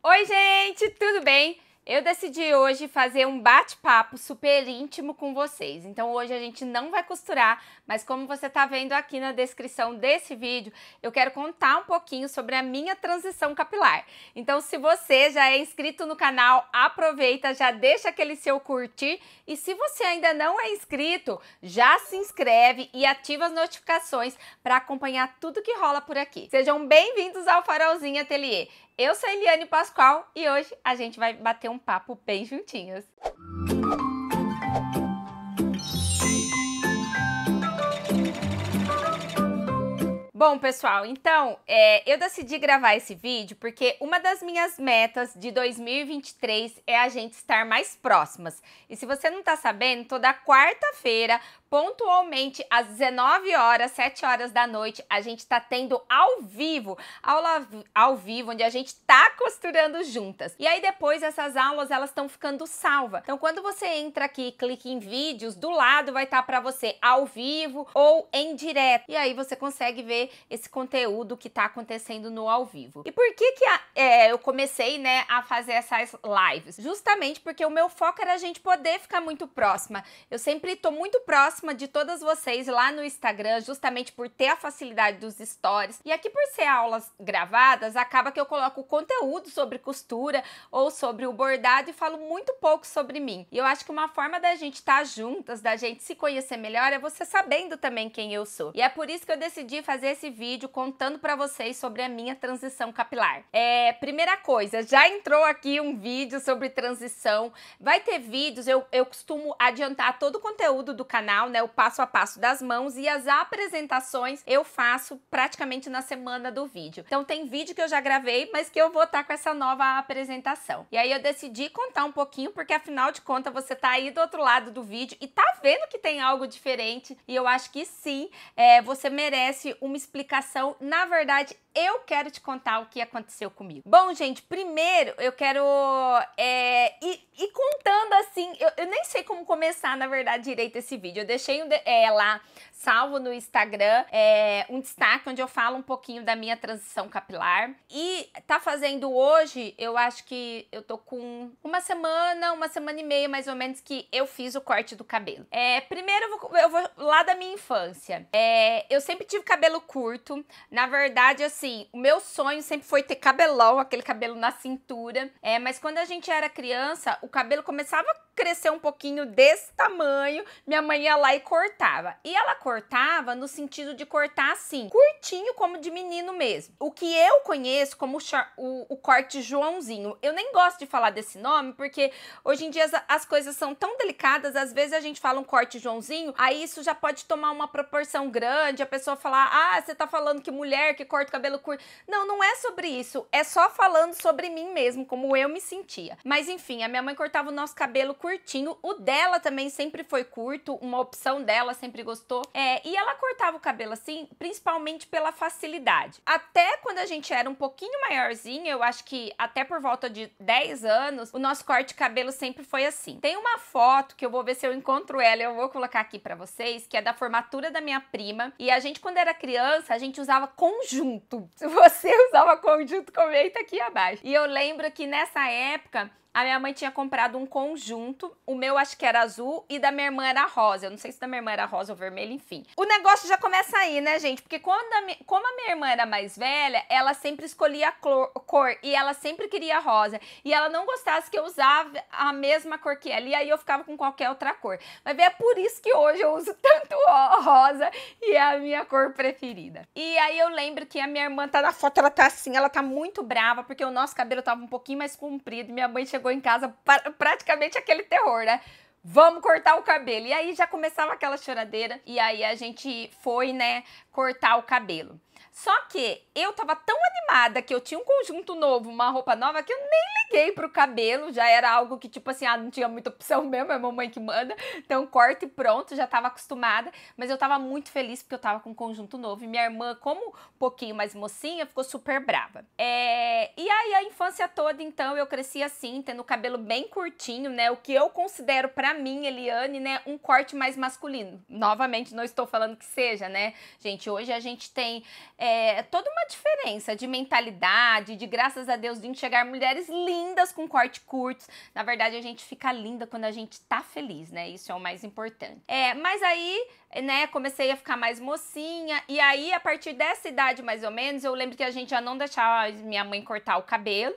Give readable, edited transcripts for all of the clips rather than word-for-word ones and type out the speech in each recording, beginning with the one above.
Oi, gente, tudo bem? Eu decidi hoje fazer um bate-papo super íntimo com vocês. Então hoje a gente não vai costurar, mas como você tá vendo aqui na descrição desse vídeo, eu quero contar um pouquinho sobre a minha transição capilar. Então se você já é inscrito no canal, aproveita, já deixa aquele seu curtir e se você ainda não é inscrito, já se inscreve e ativa as notificações para acompanhar tudo que rola por aqui. Sejam bem-vindos ao Farolzinho Ateliê. Eu sou Eliane Pascoal e hoje a gente vai bater um papo bem juntinhos. Bom, pessoal, então, eu decidi gravar esse vídeo porque uma das minhas metas de 2023 é a gente estar mais próximas. E se você não tá sabendo, toda quarta-feira, pontualmente às 19 horas, 7 horas da noite, a gente tá tendo ao vivo, aula ao vivo, onde a gente tá costurando juntas. E aí depois essas aulas, elas estão ficando salvas. Então quando você entra aqui e clica em vídeos, do lado vai estar para você ao vivo ou em direto. E aí você consegue ver esse conteúdo que tá acontecendo no ao vivo. E por que eu comecei, né, a fazer essas lives? Justamente porque o meu foco era a gente poder ficar muito próxima. Eu sempre tô muito próxima de todas vocês lá no Instagram, justamente por ter a facilidade dos stories. E aqui por ser aulas gravadas, acaba que eu coloco conteúdo sobre costura ou sobre o bordado e falo muito pouco sobre mim. E eu acho que uma forma da gente estar juntas, da gente se conhecer melhor, é você sabendo também quem eu sou. E é por isso que eu decidi fazer esse vídeo contando pra vocês sobre a minha transição capilar. Primeira coisa, já entrou aqui um vídeo sobre transição. Vai ter vídeos, eu costumo adiantar todo o conteúdo do canal, né, o passo a passo das mãos, e as apresentações eu faço praticamente na semana do vídeo. Então tem vídeo que eu já gravei, mas que eu vou estar com essa nova apresentação. E aí eu decidi contar um pouquinho, porque afinal de contas você tá aí do outro lado do vídeo e tá vendo que tem algo diferente, e eu acho que sim, você merece uma explicação. Na verdade, eu quero te contar o que aconteceu comigo. Bom, gente, primeiro eu quero ir contando assim, eu nem sei como começar, na verdade, direito esse vídeo. Eu deixei lá salvo no Instagram um destaque onde eu falo um pouquinho da minha transição capilar. E tá fazendo hoje, eu acho que eu tô com uma semana e meia mais ou menos que eu fiz o corte do cabelo. Primeiro eu vou lá da minha infância. Eu sempre tive cabelo curto. Na verdade, assim, o meu sonho sempre foi ter cabelão, aquele cabelo na cintura. Mas quando a gente era criança, o cabelo começava a crescer um pouquinho desse tamanho, minha mãe ia lá e cortava. E ela cortava no sentido de cortar assim, curtinho, como de menino mesmo. O que eu conheço como o corte Joãozinho. Eu nem gosto de falar desse nome, porque hoje em dia as coisas são tão delicadas, às vezes a gente fala um corte Joãozinho, aí isso já pode tomar uma proporção grande, a pessoa falar, ah, você tá falando que mulher que corta o cabelo curto. Não, não é sobre isso, é só falando sobre mim mesmo, como eu me sentia. Mas enfim, a minha mãe cortava o nosso cabelo curtinho, o dela também sempre foi curto, uma opção dela, sempre gostou. E ela cortava o cabelo assim, principalmente pela facilidade. Até quando a gente era um pouquinho maiorzinho, eu acho que até por volta de 10 anos, o nosso corte de cabelo sempre foi assim. Tem uma foto que eu vou ver se eu encontro ela, eu vou colocar aqui pra vocês, que é da formatura da minha prima. E a gente, quando era criança, a gente usava conjunto. Se você usava conjunto, comenta aqui abaixo. E eu lembro que nessa época, a minha mãe tinha comprado um conjunto, o meu acho que era azul e da minha irmã era rosa. Eu não sei se da minha irmã era rosa ou vermelho, enfim. O negócio já começa aí, né, gente? Porque como a minha irmã era mais velha, ela sempre escolhia a cor e ela sempre queria rosa. E ela não gostasse que eu usava a mesma cor que ela, e aí eu ficava com qualquer outra cor. Mas é por isso que hoje eu uso tanto rosa e é a minha cor preferida. E aí eu lembro que a minha irmã tá na foto, ela tá assim, ela tá muito brava, porque o nosso cabelo tava um pouquinho mais comprido e minha mãe chegou em casa praticamente aquele terror, né? Vamos cortar o cabelo. E aí já começava aquela choradeira e aí a gente foi, né, cortar o cabelo. Só que eu tava tão animada que eu tinha um conjunto novo, uma roupa nova, que eu nem liguei pro cabelo. Já era algo que, tipo assim, não tinha muita opção mesmo, é a mamãe que manda. Então, corta e pronto, já tava acostumada. Mas eu tava muito feliz porque eu tava com um conjunto novo. E minha irmã, como um pouquinho mais mocinha, ficou super brava. E aí, a infância toda, então, eu cresci assim, tendo o cabelo bem curtinho, né? O que eu considero pra mim, Eliane, né, um corte mais masculino. Novamente, não estou falando que seja, né? Gente, diferente. Hoje a gente tem toda uma diferença de mentalidade, de graças a Deus de enxergar mulheres lindas com corte curtos. Na verdade, a gente fica linda quando a gente tá feliz, né? Isso é o mais importante. Mas aí, né, comecei a ficar mais mocinha, e aí a partir dessa idade mais ou menos, eu lembro que a gente já não deixava minha mãe cortar o cabelo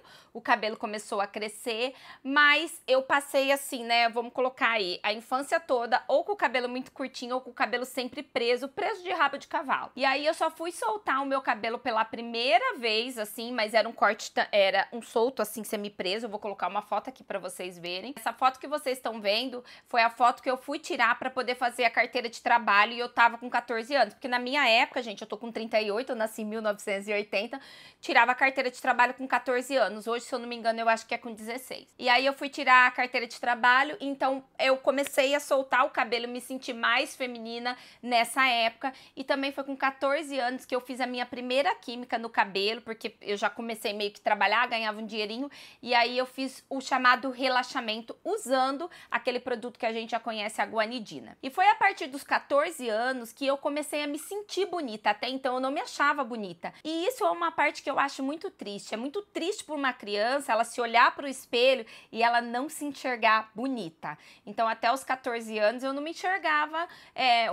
começou a crescer, mas eu passei assim, né, vamos colocar aí, a infância toda ou com o cabelo muito curtinho ou com o cabelo sempre preso de rabo de cavalo. E aí eu só fui soltar o meu cabelo pela primeira vez, assim, mas era um corte, era um solto assim, semi-preso. Eu vou colocar uma foto aqui pra vocês verem. Essa foto que vocês estão vendo foi a foto que eu fui tirar pra poder fazer a carteira de trabalho, e eu tava com 14 anos, porque na minha época, gente, eu tô com 38, eu nasci em 1980, tirava a carteira de trabalho com 14 anos. Hoje, se eu não me engano, eu acho que é com 16. E aí eu fui tirar a carteira de trabalho, então eu comecei a soltar o cabelo, me senti mais feminina nessa época, e também foi com 14 anos que eu fiz a minha primeira química no cabelo, porque eu já comecei meio que trabalhar, ganhava um dinheirinho, e aí eu fiz o chamado relaxamento usando aquele produto que a gente já conhece, a guanidina. E foi a partir dos 14 anos que eu comecei a me sentir bonita. Até então eu não me achava bonita. E isso é uma parte que eu acho muito triste. É muito triste para uma criança ela se olhar para o espelho e ela não se enxergar bonita. Então até os 14 anos eu não me enxergava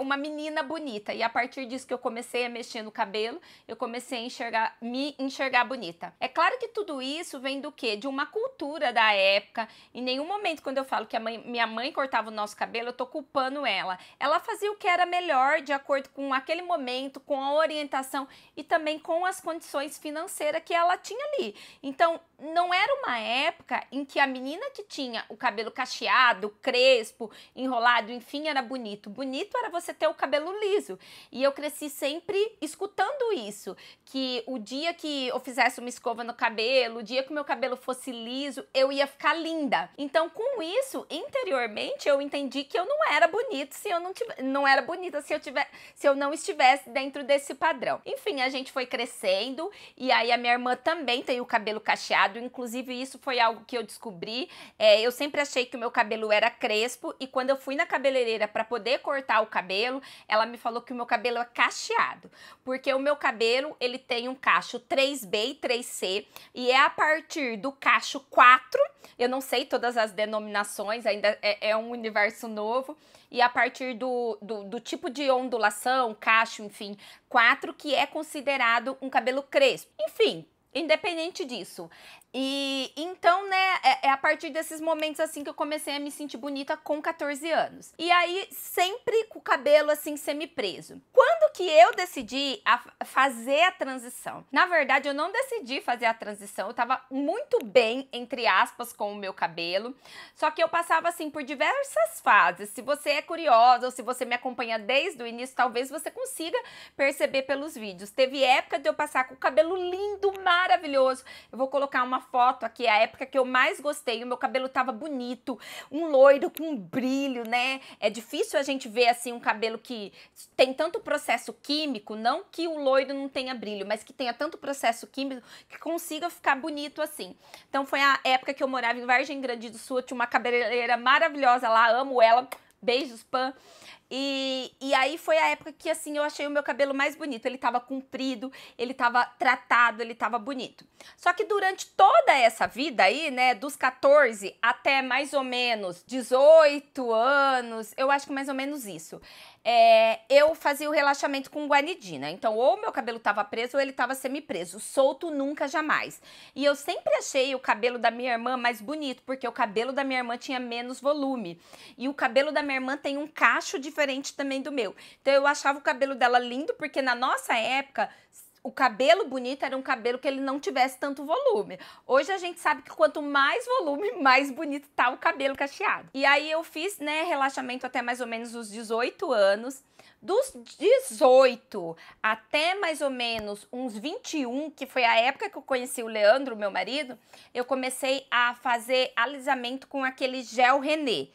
uma menina bonita. E a partir disso que eu comecei a mexer no cabelo, eu comecei a me enxergar bonita. É claro que tudo isso vem do quê? De uma cultura da época. Em nenhum momento, quando eu falo que minha mãe cortava o nosso cabelo, eu tô culpando ela. Ela fazia o que era melhor de acordo com aquele momento, com a orientação e também com as condições financeiras que ela tinha ali. Então, não era uma época em que a menina que tinha o cabelo cacheado, crespo, enrolado, enfim, era bonito. Bonito era você ter o cabelo liso. E eu cresci sempre escutando isso, que o dia que eu fizesse uma escova no cabelo, o dia que o meu cabelo fosse liso, eu ia ficar linda. Então, com isso, interiormente, eu entendi que eu não era bonita se eu não era bonita se eu não estivesse dentro desse padrão. Enfim, a gente foi crescendo, e aí a minha irmã também tem o cabelo cacheado. Inclusive isso foi algo que eu descobri. Eu sempre achei que o meu cabelo era crespo, e quando eu fui na cabeleireira para poder cortar o cabelo, ela me falou que o meu cabelo é cacheado, porque o meu cabelo ele tem um cacho 3B e 3C, e é a partir do cacho 4, eu não sei todas as denominações, ainda é um universo novo, e a partir do tipo de ondulação, cacho, enfim, 4, que é considerado um cabelo crespo. Enfim, independente disso. E então, né, é a partir desses momentos assim que eu comecei a me sentir bonita com 14 anos. E aí, sempre com o cabelo assim semi-preso. Quando que eu decidi fazer a transição? Na verdade, eu não decidi fazer a transição. Eu tava muito bem, entre aspas, com o meu cabelo. Só que eu passava assim por diversas fases. Se você é curiosa ou se você me acompanha desde o início, talvez você consiga perceber pelos vídeos. Teve época de eu passar com o cabelo lindo, maravilhoso. Eu vou colocar uma foto aqui, a época que eu mais gostei, o meu cabelo tava bonito, um loiro com brilho, né? É difícil a gente ver assim um cabelo que tem tanto processo químico, não que o loiro não tenha brilho, mas que tenha tanto processo químico que consiga ficar bonito assim. Então foi a época que eu morava em Vargem Grande do Sul, tinha uma cabeleireira maravilhosa lá, amo ela, beijos, Pan. E aí foi a época que assim eu achei o meu cabelo mais bonito. Ele tava comprido, ele tava tratado, ele tava bonito. Só que durante toda essa vida aí, né, dos 14 até mais ou menos 18 anos, eu acho que mais ou menos isso, eu fazia o relaxamento com guanidina. Então, ou meu cabelo tava preso ou ele tava semi-preso. Solto nunca, jamais. E eu sempre achei o cabelo da minha irmã mais bonito, porque o cabelo da minha irmã tinha menos volume. E o cabelo da minha irmã tem um cacho diferente também do meu. Então, eu achava o cabelo dela lindo, porque na nossa época, o cabelo bonito era um cabelo que ele não tivesse tanto volume. Hoje a gente sabe que quanto mais volume, mais bonito tá o cabelo cacheado. E aí eu fiz, né, relaxamento até mais ou menos os 18 anos. Dos 18 até mais ou menos uns 21, que foi a época que eu conheci o Leandro, meu marido, eu comecei a fazer alisamento com aquele gel René,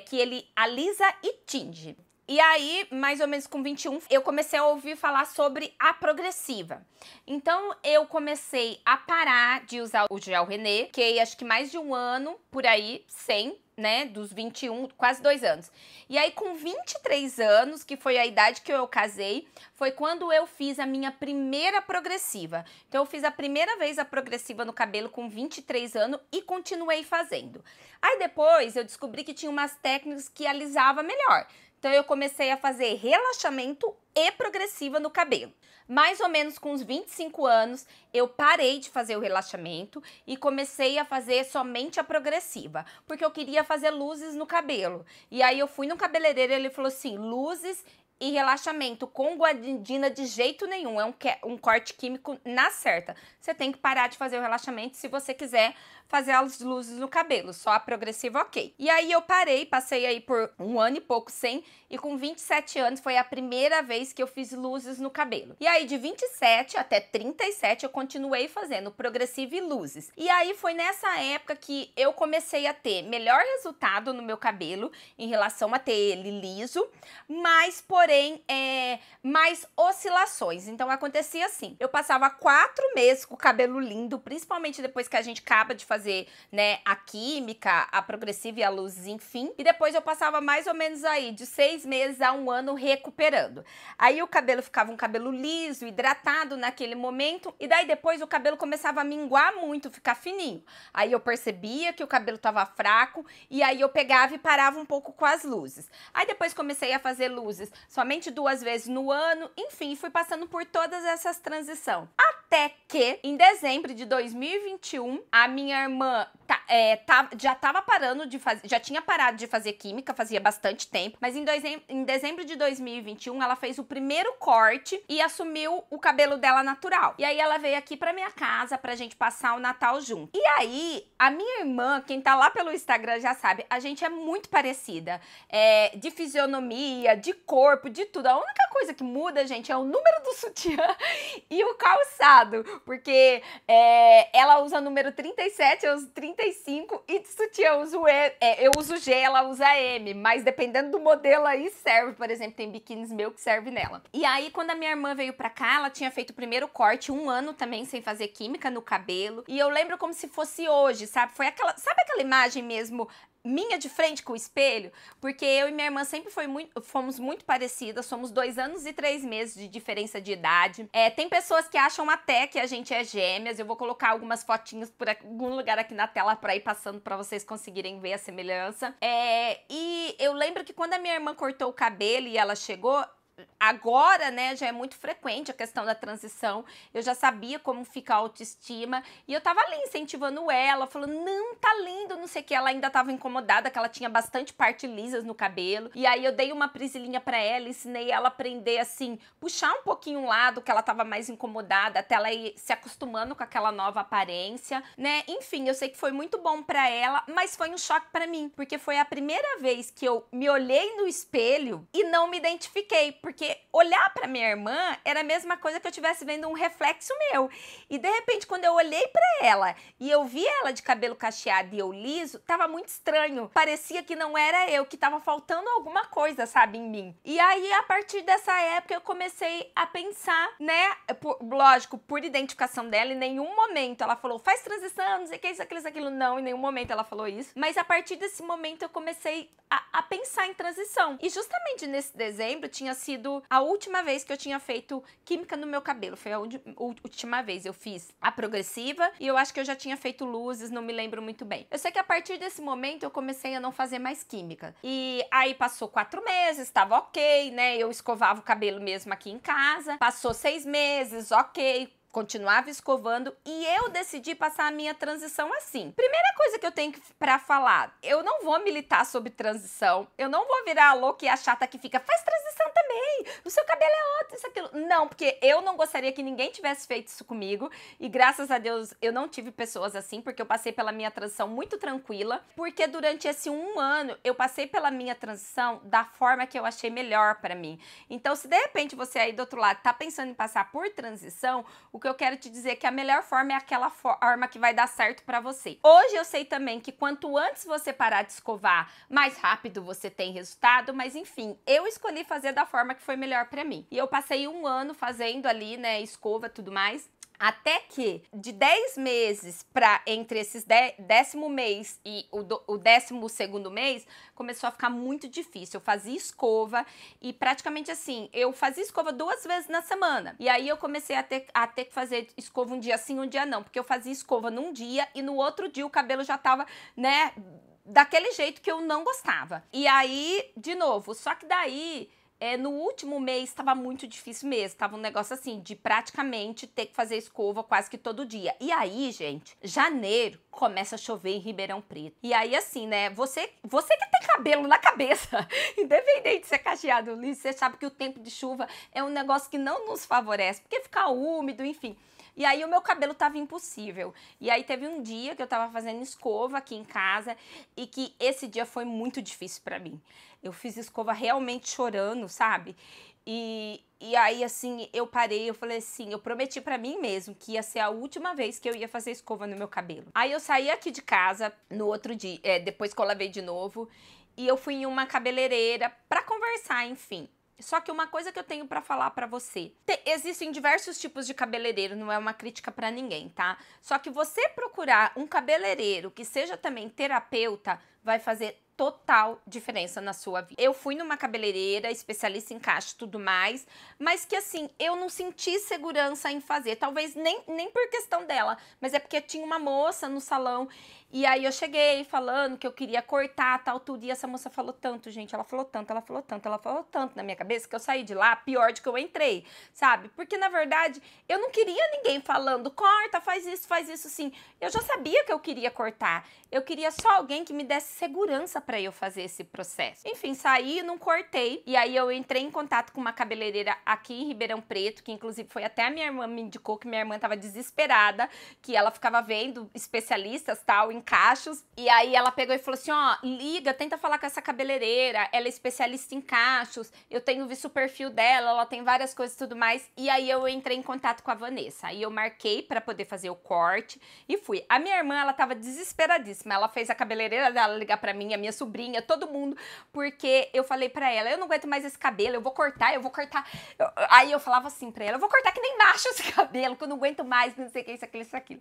que ele alisa e tinge. E aí, mais ou menos com 21, eu comecei a ouvir falar sobre a progressiva. Então, eu comecei a parar de usar o gel René, que acho que mais de um ano, por aí, sem né, dos 21, quase 2 anos. E aí com 23 anos, que foi a idade que eu casei, foi quando eu fiz a minha primeira progressiva. Então eu fiz a primeira vez a progressiva no cabelo com 23 anos e continuei fazendo. Aí depois eu descobri que tinha umas técnicas que alisava melhor. Então eu comecei a fazer relaxamento e progressiva no cabelo. Mais ou menos com uns 25 anos, eu parei de fazer o relaxamento e comecei a fazer somente a progressiva, porque eu queria fazer luzes no cabelo. E aí eu fui no cabeleireiro e ele falou assim, luzes e relaxamento com guanidina de jeito nenhum, é um corte químico na certa. Você tem que parar de fazer o relaxamento se você quiser fazer as luzes no cabelo, só a progressiva ok. E aí eu parei, passei aí por 1 ano e pouco sem, e com 27 anos foi a primeira vez que eu fiz luzes no cabelo. E aí de 27 até 37 eu continuei fazendo progressiva e luzes. E aí foi nessa época que eu comecei a ter melhor resultado no meu cabelo em relação a ter ele liso, mas porém mais oscilações. Então acontecia assim, eu passava 4 meses com o cabelo lindo, principalmente depois que a gente acaba de fazer, né, a química, a progressiva e a luz, enfim. E depois eu passava mais ou menos aí de 6 meses a 1 ano recuperando. Aí o cabelo ficava um cabelo liso, hidratado naquele momento, e daí depois o cabelo começava a minguar muito, ficar fininho. Aí eu percebia que o cabelo tava fraco, e aí eu pegava e parava um pouco com as luzes. Aí depois comecei a fazer luzes somente 2 vezes no ano, enfim, fui passando por todas essas transições. Até que, em dezembro de 2021, a minha irmã já tava parando de fazer, já tinha parado de fazer química, fazia bastante tempo, mas em dezembro de 2021, ela fez o primeiro corte e assumiu o cabelo dela natural. E aí ela veio aqui pra minha casa pra gente passar o Natal junto. E aí, a minha irmã, quem tá lá pelo Instagram já sabe, a gente é muito parecida, de fisionomia, de corpo, de tudo. A única coisa que muda, gente, é o número do sutiã e o calçado, porque ela usa o número 37, eu uso 35, e de sutiã eu uso eu uso G, ela usa M, mas dependendo do modelo aí serve. Por exemplo, tem biquínis meu que serve nela. E aí, quando a minha irmã veio pra cá, ela tinha feito o primeiro corte, 1 ano também sem fazer química no cabelo, e eu lembro como se fosse hoje, sabe? Foi sabe aquela imagem mesmo minha de frente com o espelho, porque eu e minha irmã sempre fomos muito parecidas, somos 2 anos e 3 meses de diferença de idade. Tem pessoas que acham até que a gente é gêmeas, eu vou colocar algumas fotinhos por algum lugar aqui na tela pra ir passando pra vocês conseguirem ver a semelhança. E eu lembro que quando a minha irmã cortou o cabelo e ela chegou, agora, né, já é muito frequente a questão da transição, eu já sabia como fica a autoestima, e eu tava ali incentivando ela, falando, não, tá lindo, não sei o que, ela ainda tava incomodada, que ela tinha bastante parte lisas no cabelo, e aí eu dei uma prisilinha pra ela, ensinei ela a aprender, assim, puxar um pouquinho um lado, que ela tava mais incomodada, até ela ir se acostumando com aquela nova aparência, né, enfim, eu sei que foi muito bom pra ela, mas foi um choque pra mim, porque foi a primeira vez que eu me olhei no espelho e não me identifiquei, porque olhar pra minha irmã era a mesma coisa que eu estivesse vendo um reflexo meu. E de repente, quando eu olhei pra ela e eu vi ela de cabelo cacheado e eu liso, tava muito estranho. Parecia que não era eu, que tava faltando alguma coisa, sabe, em mim. E aí, a partir dessa época, eu comecei a pensar, né, lógico, por identificação dela, em nenhum momento ela falou, faz transição, não sei o que, isso, aquilo, não, em nenhum momento ela falou isso. Mas a partir desse momento, eu comecei a pensar em transição. E justamente nesse dezembro, tinha sido a última vez que eu tinha feito química no meu cabelo. Foi a última vez. Eu fiz a progressiva e eu acho que eu já tinha feito luzes, não me lembro muito bem. Eu sei que a partir desse momento eu comecei a não fazer mais química. E aí passou 4 meses, tava ok, né? Eu escovava o cabelo mesmo aqui em casa. Passou 6 meses, ok. Continuava escovando e eu decidi passar a minha transição assim. Primeira coisa que eu tenho pra falar, eu não vou militar sobre transição, eu não vou virar a louca e a chata que fica, faz transição também, o seu cabelo é outro, isso, aquilo. Não, porque eu não gostaria que ninguém tivesse feito isso comigo e graças a Deus eu não tive pessoas assim, porque eu passei pela minha transição muito tranquila, porque durante esse 1 ano eu passei pela minha transição da forma que eu achei melhor pra mim. Então, se de repente você aí do outro lado tá pensando em passar por transição, o que eu quero te dizer é que a melhor forma é aquela forma que vai dar certo pra você. Hoje eu sei também que quanto antes você parar de escovar, mais rápido você tem resultado, mas enfim, eu escolhi fazer da forma que foi melhor pra mim. E eu passei 1 ano fazendo ali, né, escova e tudo mais. Até que de 10 meses para entre esses 10º mês e o 12º mês, começou a ficar muito difícil. Eu fazia escova e praticamente assim, eu fazia escova 2 vezes na semana. E aí eu comecei a ter que fazer escova um dia sim, um dia não, porque eu fazia escova num dia e no outro dia o cabelo já tava, né, daquele jeito que eu não gostava. E aí, de novo, só que daí... no último mês estava muito difícil mesmo, tava um negócio assim, de praticamente ter que fazer escova quase que todo dia. E aí, gente, janeiro começa a chover em Ribeirão Preto. E aí, assim, né, você que tem cabelo na cabeça, independente de ser cacheado ou liso, você sabe que o tempo de chuva é um negócio que não nos favorece, porque fica úmido, enfim. E aí o meu cabelo tava impossível. E aí teve um dia que eu tava fazendo escova aqui em casa e que esse dia foi muito difícil pra mim. Eu fiz escova realmente chorando, sabe? E aí, assim, eu parei, eu falei assim, eu prometi pra mim mesmo que ia ser a última vez que eu ia fazer escova no meu cabelo. Aí eu saí aqui de casa no outro dia, depois que eu lavei de novo, e eu fui em uma cabeleireira pra conversar, enfim. Só que uma coisa que eu tenho pra falar pra você, existem diversos tipos de cabeleireiro, não é uma crítica pra ninguém, tá? Só que você procurar um cabeleireiro que seja também terapeuta, vai fazer total diferença na sua vida. Eu fui numa cabeleireira, especialista em cacho e tudo mais, mas que assim, eu não senti segurança em fazer, talvez nem por questão dela, mas é porque tinha uma moça no salão, e aí eu cheguei falando que eu queria cortar tal tudo, e essa moça falou tanto, gente, ela falou tanto na minha cabeça, que eu saí de lá pior do que eu entrei, sabe? Porque na verdade, eu não queria ninguém falando, corta, faz isso sim. Eu já sabia que eu queria cortar, eu queria só alguém que me desse segurança pra eu fazer esse processo. Enfim, saí, não cortei, e aí eu entrei em contato com uma cabeleireira aqui em Ribeirão Preto, que inclusive foi até a minha irmã me indicou, que minha irmã tava desesperada, que ela ficava vendo especialistas, tal, em cachos, e aí ela pegou e falou assim, ó, liga, tenta falar com essa cabeleireira, ela é especialista em cachos, eu tenho visto o perfil dela, ela tem várias coisas e tudo mais, e aí eu entrei em contato com a Vanessa, aí eu marquei pra poder fazer o corte, e fui. A minha irmã, ela tava desesperadíssima, ela fez a cabeleireira dela ligar pra mim, a minha sobrinha, todo mundo, porque eu falei pra ela, eu não aguento mais esse cabelo, eu vou cortar. Aí eu falava assim pra ela, eu vou cortar que nem macho esse cabelo, que eu não aguento mais, não sei o que, isso, aquilo.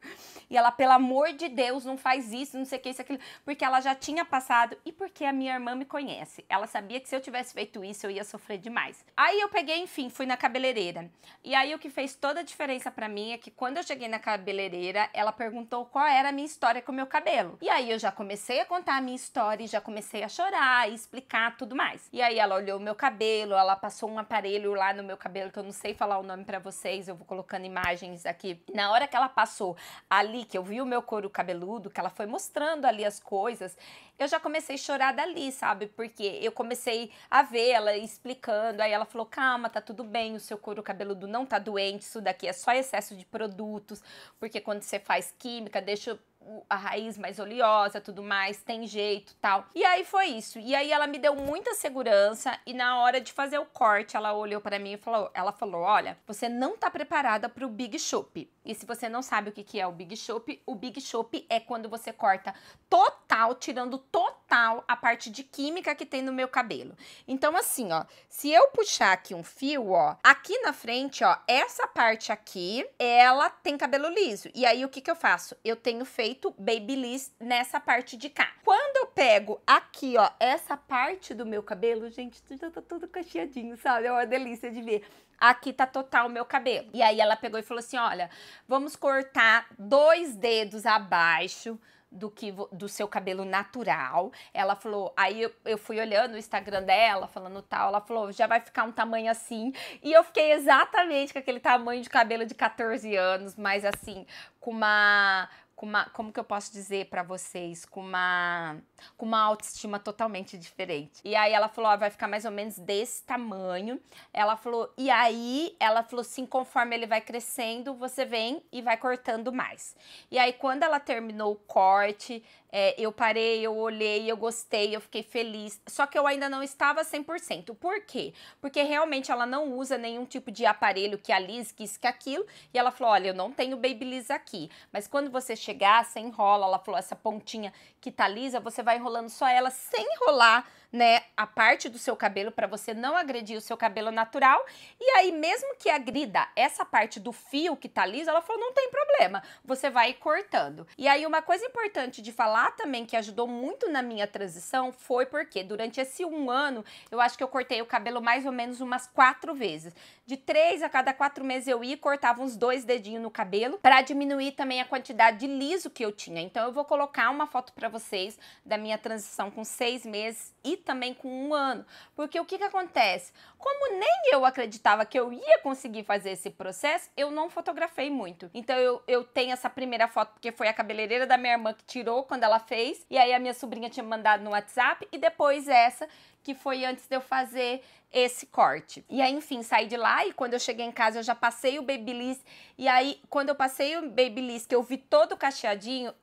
E ela, pelo amor de Deus, não faz isso, não sei o que, isso, aquilo, porque ela já tinha passado e porque a minha irmã me conhece. Ela sabia que se eu tivesse feito isso, eu ia sofrer demais. Aí eu peguei, enfim, fui na cabeleireira. E aí o que fez toda a diferença pra mim é que quando eu cheguei na cabeleireira, ela perguntou qual era a minha história com o meu cabelo. E aí eu já comecei a contar a minha história e já comecei a chorar e explicar tudo mais. E aí ela olhou o meu cabelo, ela passou um aparelho lá no meu cabelo que eu não sei falar o nome pra vocês, eu vou colocando imagens aqui. Na hora que ela passou ali, que eu vi o meu couro cabeludo, que ela foi mostrando ali as coisas, eu já comecei a chorar dali, sabe? Porque eu comecei a ver ela explicando, aí ela falou, calma, tá tudo bem, o seu couro cabeludo não tá doente, isso daqui é só excesso de produtos, porque quando você faz química, deixa a raiz mais oleosa, tudo mais, tem jeito, tal. E aí foi isso. E aí ela me deu muita segurança e na hora de fazer o corte, ela olhou pra mim e falou, olha, você não tá preparada pro Big Chope. E se você não sabe o que é o Big Chope é quando você corta total, tirando total a parte de química que tem no meu cabelo. Então assim, ó, se eu puxar aqui um fio, ó, aqui na frente, ó, essa parte aqui, ela tem cabelo liso. E aí o que eu faço? Eu tenho feito babyliss nessa parte de cá. Quando eu pego aqui, ó, essa parte do meu cabelo, gente, já tá tudo cacheadinho, sabe? É uma delícia de ver. Aqui tá total o meu cabelo. E aí ela pegou e falou assim, olha, vamos cortar 2 dedos abaixo do seu cabelo natural. Ela falou, aí eu fui olhando o Instagram dela, falando tal, ela falou, já vai ficar um tamanho assim, e eu fiquei exatamente com aquele tamanho de cabelo de 14 anos, mas assim, como que eu posso dizer pra vocês, com uma autoestima totalmente diferente. E aí ela falou, ó, vai ficar mais ou menos desse tamanho. Ela falou, e aí ela falou assim, conforme ele vai crescendo, você vem e vai cortando mais. E aí quando ela terminou o corte, eu parei, eu olhei, eu gostei, eu fiquei feliz. Só que eu ainda não estava 100%. Por quê? Porque realmente ela não usa nenhum tipo de aparelho que alise, que isso, que aquilo. E ela falou, olha, eu não tenho babyliss aqui, mas quando você chegar chegar, você enrola, ela falou, essa pontinha que tá lisa, você vai enrolando só ela sem enrolar, né, a parte do seu cabelo para você não agredir o seu cabelo natural. E aí, mesmo que agrida essa parte do fio que tá liso, ela falou, não tem problema, você vai cortando. E aí, uma coisa importante de falar também, que ajudou muito na minha transição, foi porque durante esse 1 ano, eu acho que eu cortei o cabelo mais ou menos umas 4 vezes. De 3 a cada 4 meses eu ia e cortava uns 2 dedinhos no cabelo, para diminuir também a quantidade de liso que eu tinha. Então, eu vou colocar uma foto para vocês da minha transição com 6 meses e também com 1 ano, porque o que acontece? Como nem eu acreditava que eu ia conseguir fazer esse processo, eu não fotografei muito. Então eu tenho essa primeira foto porque foi a cabeleireira da minha irmã que tirou quando ela fez, e aí a minha sobrinha tinha mandado no WhatsApp, e depois essa que foi antes de eu fazer esse corte. E aí, enfim, saí de lá e quando eu cheguei em casa eu já passei o Babyliss. E aí, quando eu passei o Babyliss, que eu vi todo cacheadinho,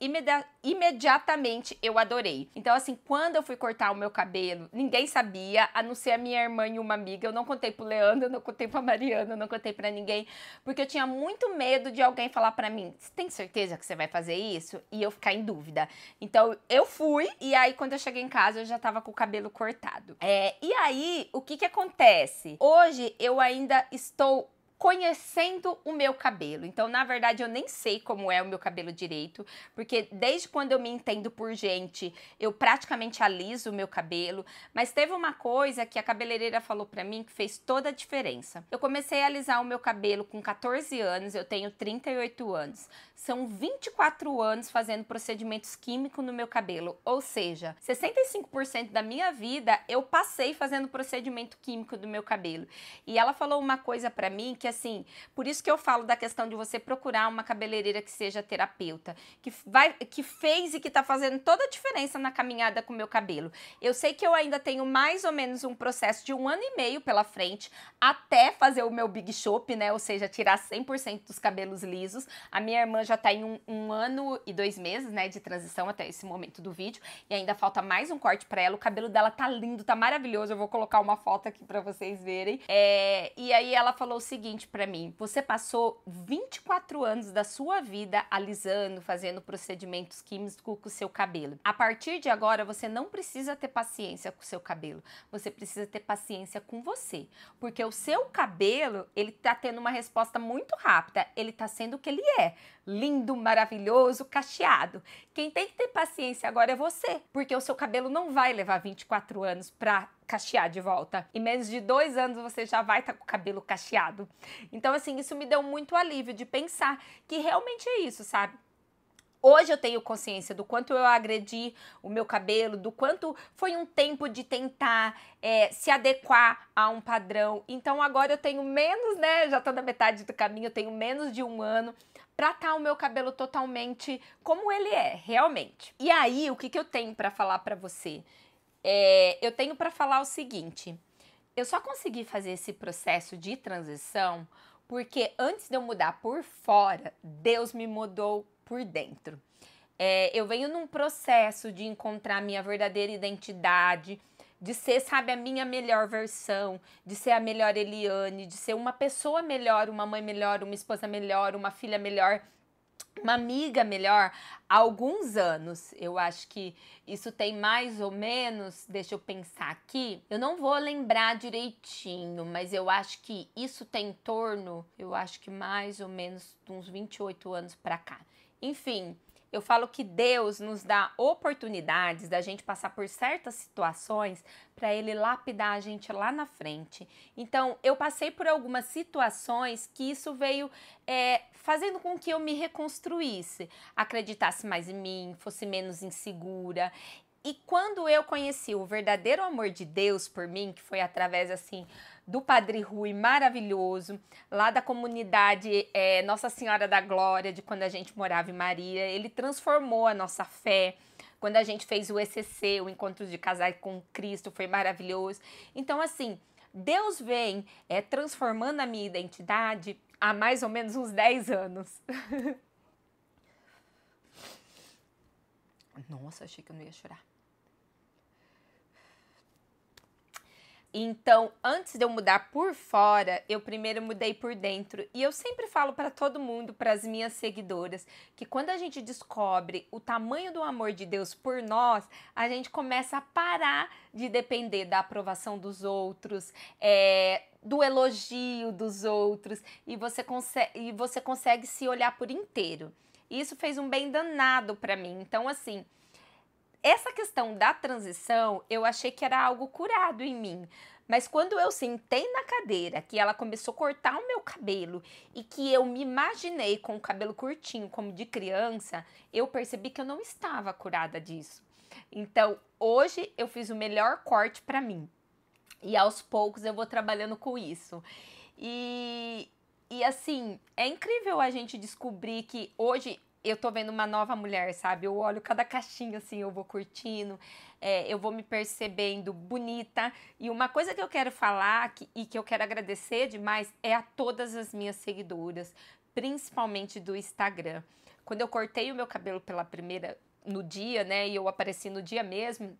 imediatamente eu adorei. Então, assim, quando eu fui cortar o meu cabelo, ninguém sabia, a não ser a minha irmã e uma amiga. Eu não contei pro Leandro, eu não contei pra Mariana, eu não contei pra ninguém, porque eu tinha muito medo de alguém falar pra mim, você tem certeza que você vai fazer isso? E eu ficar em dúvida. Então, eu fui, e aí quando eu cheguei em casa, eu já tava com o cabelo cortado. E aí, o que acontece? Hoje, eu ainda estou conhecendo o meu cabelo. Então, na verdade, eu nem sei como é o meu cabelo direito, porque desde quando eu me entendo por gente, eu praticamente aliso o meu cabelo, mas teve uma coisa que a cabeleireira falou pra mim que fez toda a diferença. Eu comecei a alisar o meu cabelo com 14 anos, eu tenho 38 anos. São 24 anos fazendo procedimentos químicos no meu cabelo, ou seja, 65% da minha vida eu passei fazendo procedimento químico do meu cabelo. E ela falou uma coisa pra mim que assim, por isso que eu falo da questão de você procurar uma cabeleireira que seja terapeuta, que fez e que tá fazendo toda a diferença na caminhada com o meu cabelo. Eu sei que eu ainda tenho mais ou menos um processo de 1 ano e meio pela frente, até fazer o meu Big Shop, né, ou seja, tirar 100% dos cabelos lisos. A minha irmã já tá em 1 ano e 2 meses, né, de transição até esse momento do vídeo, e ainda falta mais um corte pra ela. O cabelo dela tá lindo, tá maravilhoso, eu vou colocar uma foto aqui pra vocês verem. E aí ela falou o seguinte pra mim, você passou 24 anos da sua vida alisando, fazendo procedimentos químicos com o seu cabelo. A partir de agora, você não precisa ter paciência com o seu cabelo, você precisa ter paciência com você, porque o seu cabelo, ele tá tendo uma resposta muito rápida, ele tá sendo o que ele é, lindo, maravilhoso, cacheado. Quem tem que ter paciência agora é você, porque o seu cabelo não vai levar 24 anos pra cachear de volta. Em menos de 2 anos você já vai estar com o cabelo cacheado. Então, assim, isso me deu muito alívio de pensar que realmente é isso, sabe? Hoje eu tenho consciência do quanto eu agredi o meu cabelo, do quanto foi um tempo de tentar se adequar a um padrão. Então agora eu tenho menos, né? Já tô na metade do caminho, eu tenho menos de 1 ano pra estar o meu cabelo totalmente como ele é, realmente. E aí, o que eu tenho pra falar pra você? Eu tenho pra falar o seguinte, eu só consegui fazer esse processo de transição porque antes de eu mudar por fora, Deus me mudou por dentro. Eu venho num processo de encontrar minha verdadeira identidade, de ser, sabe, a minha melhor versão, de ser a melhor Eliane, de ser uma pessoa melhor, uma mãe melhor, uma esposa melhor, uma filha melhor, uma amiga melhor há alguns anos. Eu acho que isso tem mais ou menos, deixa eu pensar aqui, eu não vou lembrar direitinho, mas eu acho que isso tem em torno, eu acho que mais ou menos de uns 28 anos pra cá. Enfim, eu falo que Deus nos dá oportunidades da gente passar por certas situações para Ele lapidar a gente lá na frente. Então, eu passei por algumas situações que isso veio fazendo com que eu me reconstruísse, acreditasse mais em mim, fosse menos insegura. E quando eu conheci o verdadeiro amor de Deus por mim, que foi através, assim, do Padre Rui maravilhoso, lá da comunidade Nossa Senhora da Glória, de quando a gente morava em Maria, ele transformou a nossa fé. Quando a gente fez o ECC, o Encontro de Casais com Cristo, foi maravilhoso. Então, assim, Deus vem transformando a minha identidade há mais ou menos uns 10 anos. Nossa, achei que eu não ia chorar. Então, antes de eu mudar por fora, eu primeiro mudei por dentro. E eu sempre falo para todo mundo, para as minhas seguidoras, que quando a gente descobre o tamanho do amor de Deus por nós, a gente começa a parar de depender da aprovação dos outros, do elogio dos outros, e você consegue se olhar por inteiro. E isso fez um bem danado para mim. Então, assim, essa questão da transição, eu achei que era algo curado em mim. Mas quando eu sentei na cadeira, que ela começou a cortar o meu cabelo e que eu me imaginei com o cabelo curtinho, como de criança, eu percebi que eu não estava curada disso. Então, hoje eu fiz o melhor corte para mim. E aos poucos eu vou trabalhando com isso. E assim, é incrível a gente descobrir que hoje eu tô vendo uma nova mulher, sabe? Eu olho cada caixinha assim, eu vou curtindo, eu vou me percebendo bonita. E uma coisa que eu quero falar e que eu quero agradecer demais é a todas as minhas seguidoras, principalmente do Instagram. Quando eu cortei o meu cabelo pela primeira no dia, né? E eu apareci no dia mesmo,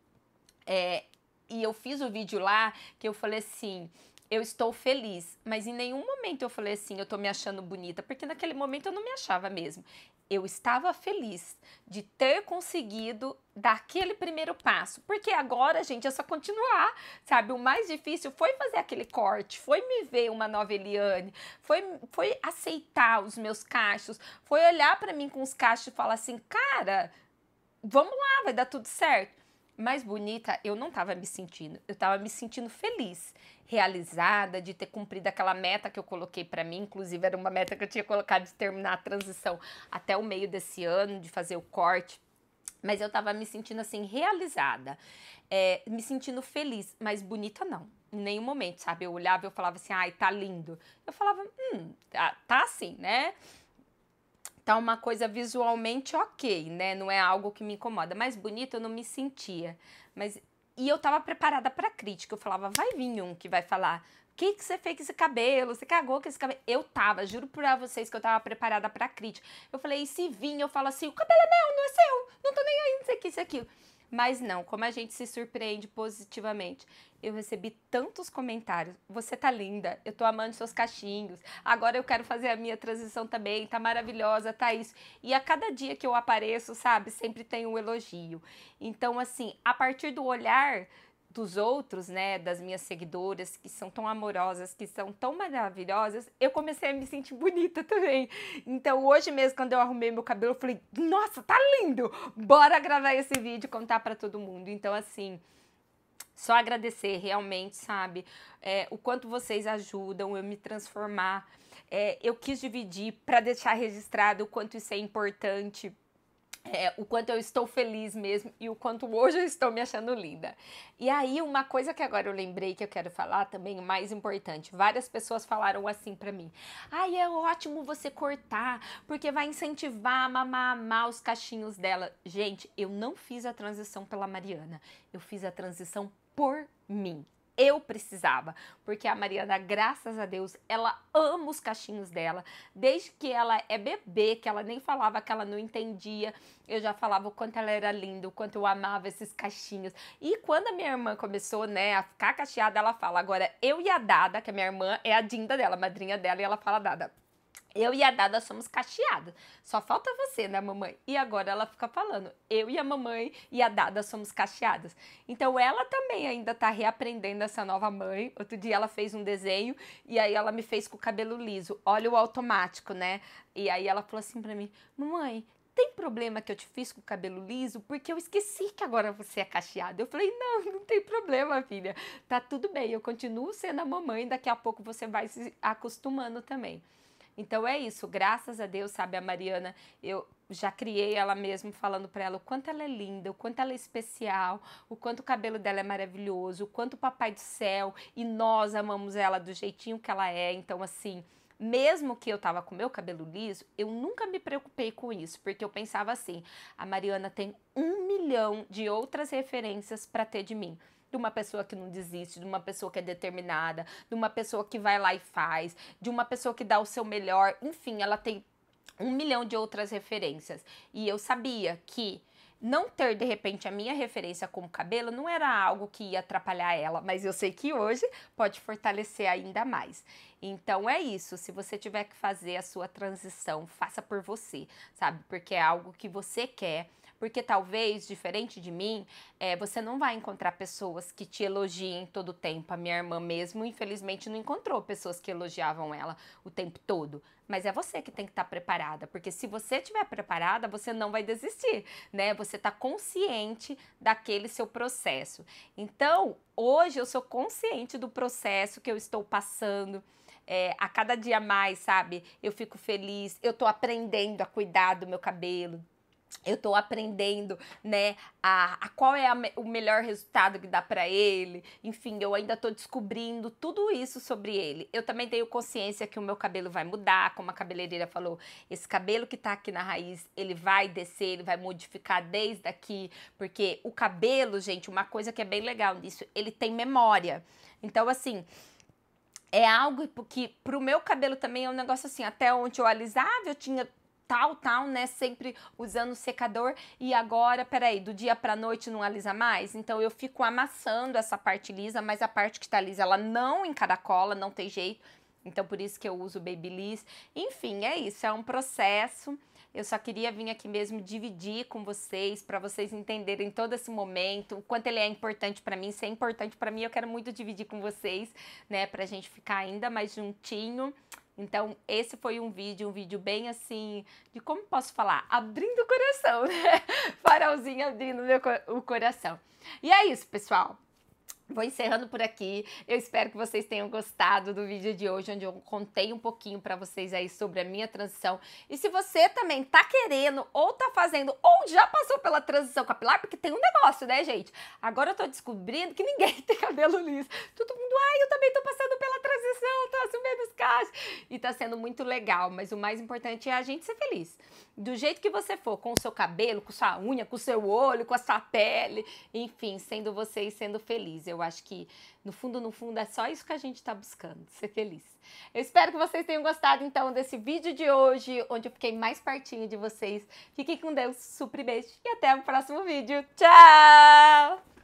e eu fiz o vídeo lá que eu falei assim, eu estou feliz, mas em nenhum momento eu falei assim, eu tô me achando bonita, porque naquele momento eu não me achava mesmo. Eu estava feliz de ter conseguido dar aquele primeiro passo, porque agora, gente, é só continuar, sabe? O mais difícil foi fazer aquele corte, foi me ver uma nova Eliane, foi aceitar os meus cachos, foi olhar pra mim com os cachos e falar assim, cara, vamos lá, vai dar tudo certo. Mais bonita eu não estava me sentindo, eu estava me sentindo feliz, realizada de ter cumprido aquela meta que eu coloquei para mim, inclusive era uma meta que eu tinha colocado de terminar a transição até o meio desse ano, de fazer o corte, mas eu estava me sentindo assim, realizada, me sentindo feliz, mas bonita não, em nenhum momento, sabe? Eu olhava e eu falava assim, ai, tá lindo. Eu falava, tá assim, né? Tá uma coisa visualmente ok, né? Não é algo que me incomoda. Mas bonita eu não me sentia. E eu tava preparada pra crítica. Eu falava, vai vir um que vai falar, o que você fez com esse cabelo? Você cagou com esse cabelo? Eu tava, juro pra vocês que eu tava preparada pra crítica. Eu falei, e se vir, eu falo assim, o cabelo é meu, não é seu. Não tô nem aí, não sei o que, isso e aquilo. Mas não, como a gente se surpreende positivamente. Eu recebi tantos comentários. Você tá linda, eu tô amando seus cachinhos. Agora eu quero fazer a minha transição também, tá maravilhosa, tá isso. E a cada dia que eu apareço, sabe, sempre tem um elogio. Então, assim, a partir do olhar dos outros, né, das minhas seguidoras, que são tão amorosas, que são tão maravilhosas, eu comecei a me sentir bonita também. Então, hoje mesmo, quando eu arrumei meu cabelo, eu falei, nossa, tá lindo! Bora gravar esse vídeo e contar pra todo mundo. Então, assim, só agradecer realmente, sabe, o quanto vocês ajudam eu me transformar. Eu quis dividir para deixar registrado o quanto isso é importante, o quanto eu estou feliz mesmo e o quanto hoje eu estou me achando linda. E aí, uma coisa que agora eu lembrei que eu quero falar também, o mais importante, várias pessoas falaram assim pra mim, ai, é ótimo você cortar, porque vai incentivar a mamar amar os cachinhos dela. Gente, eu não fiz a transição pela Mariana, eu fiz a transição por mim. Eu precisava, porque a Mariana, graças a Deus, ela ama os cachinhos dela. Desde que ela é bebê, que ela nem falava, que ela não entendia, eu já falava o quanto ela era linda, o quanto eu amava esses cachinhos. E quando a minha irmã começou, né, a ficar cacheada, ela fala, agora eu e a Dada, que a minha irmã é a Dinda dela, a madrinha dela, e ela fala, Dada, eu e a Dada somos cacheadas. Só falta você, né, mamãe? E agora ela fica falando, eu e a mamãe e a Dada somos cacheadas. Então ela também ainda tá reaprendendo essa nova mãe. Outro dia ela fez um desenho e aí ela me fez com o cabelo liso. Olha o automático, né? E aí ela falou assim pra mim, mamãe, tem problema que eu te fiz com o cabelo liso? Porque eu esqueci que agora você é cacheada. Eu falei, não, não tem problema, filha. Tá tudo bem, eu continuo sendo a mamãe, daqui a pouco você vai se acostumando também. Então é isso, graças a Deus, sabe, a Mariana, eu já criei ela mesmo falando pra ela o quanto ela é linda, o quanto ela é especial, o quanto o cabelo dela é maravilhoso, o quanto o Papai do Céu e nós amamos ela do jeitinho que ela é. Então, assim, mesmo que eu tava com meu cabelo liso, eu nunca me preocupei com isso, porque eu pensava assim, a Mariana tem 1 milhão de outras referências pra ter de mim. De uma pessoa que não desiste, de uma pessoa que é determinada, de uma pessoa que vai lá e faz, de uma pessoa que dá o seu melhor, enfim, ela tem 1 milhão de outras referências. E eu sabia que não ter, de repente, a minha referência como cabelo não era algo que ia atrapalhar ela, mas eu sei que hoje pode fortalecer ainda mais. Então é isso, se você tiver que fazer a sua transição, faça por você, sabe? Porque é algo que você quer. Porque talvez, diferente de mim, você não vai encontrar pessoas que te elogiem todo o tempo. A minha irmã mesmo, infelizmente, não encontrou pessoas que elogiavam ela o tempo todo. Mas é você que tem que estar preparada, porque se você estiver preparada, você não vai desistir, né? Você está consciente daquele seu processo. Então, hoje eu sou consciente do processo que eu estou passando. A cada dia mais, sabe? Eu fico feliz, eu tô aprendendo a cuidar do meu cabelo. Eu tô aprendendo, né, a qual é o melhor resultado que dá pra ele. Enfim, eu ainda tô descobrindo tudo isso sobre ele. Eu também tenho consciência que o meu cabelo vai mudar, como a cabeleireira falou. Esse cabelo que tá aqui na raiz, ele vai descer, ele vai modificar desde aqui. Porque o cabelo, gente, uma coisa que é bem legal nisso, ele tem memória. Então, assim, é algo que pro meu cabelo também é um negócio assim, até onde eu alisava, eu tinha tal, né, sempre usando secador e agora, peraí, do dia pra noite não alisa mais? Então eu fico amassando essa parte lisa, mas a parte que tá lisa, ela não encaracola, não tem jeito. Então por isso que eu uso Babyliss. Enfim, é isso, é um processo. Eu só queria vir aqui mesmo dividir com vocês, para vocês entenderem todo esse momento, o quanto ele é importante para mim. Se é importante para mim, eu quero muito dividir com vocês, né, pra gente ficar ainda mais juntinho. Então, esse foi um vídeo bem assim, de como posso falar? Abrindo o coração, né? Farolzinho abrindo o coração. E é isso, pessoal. Vou encerrando por aqui. Eu espero que vocês tenham gostado do vídeo de hoje, onde eu contei um pouquinho pra vocês aí sobre a minha transição. E se você também tá querendo, ou tá fazendo, ou já passou pela transição capilar, porque tem um negócio, né, gente? Agora eu tô descobrindo que ninguém tem cabelo liso. Todo mundo, ai, eu também tô passando pela transição, tô assumindo os cachos. E tá sendo muito legal, mas o mais importante é a gente ser feliz. Do jeito que você for, com o seu cabelo, com sua unha, com o seu olho, com a sua pele, enfim, sendo você e sendo feliz. Eu acho que, no fundo, é só isso que a gente tá buscando, ser feliz. Eu espero que vocês tenham gostado, então, desse vídeo de hoje, onde eu fiquei mais pertinho de vocês. Fiquem com Deus, super beijo e até o próximo vídeo. Tchau!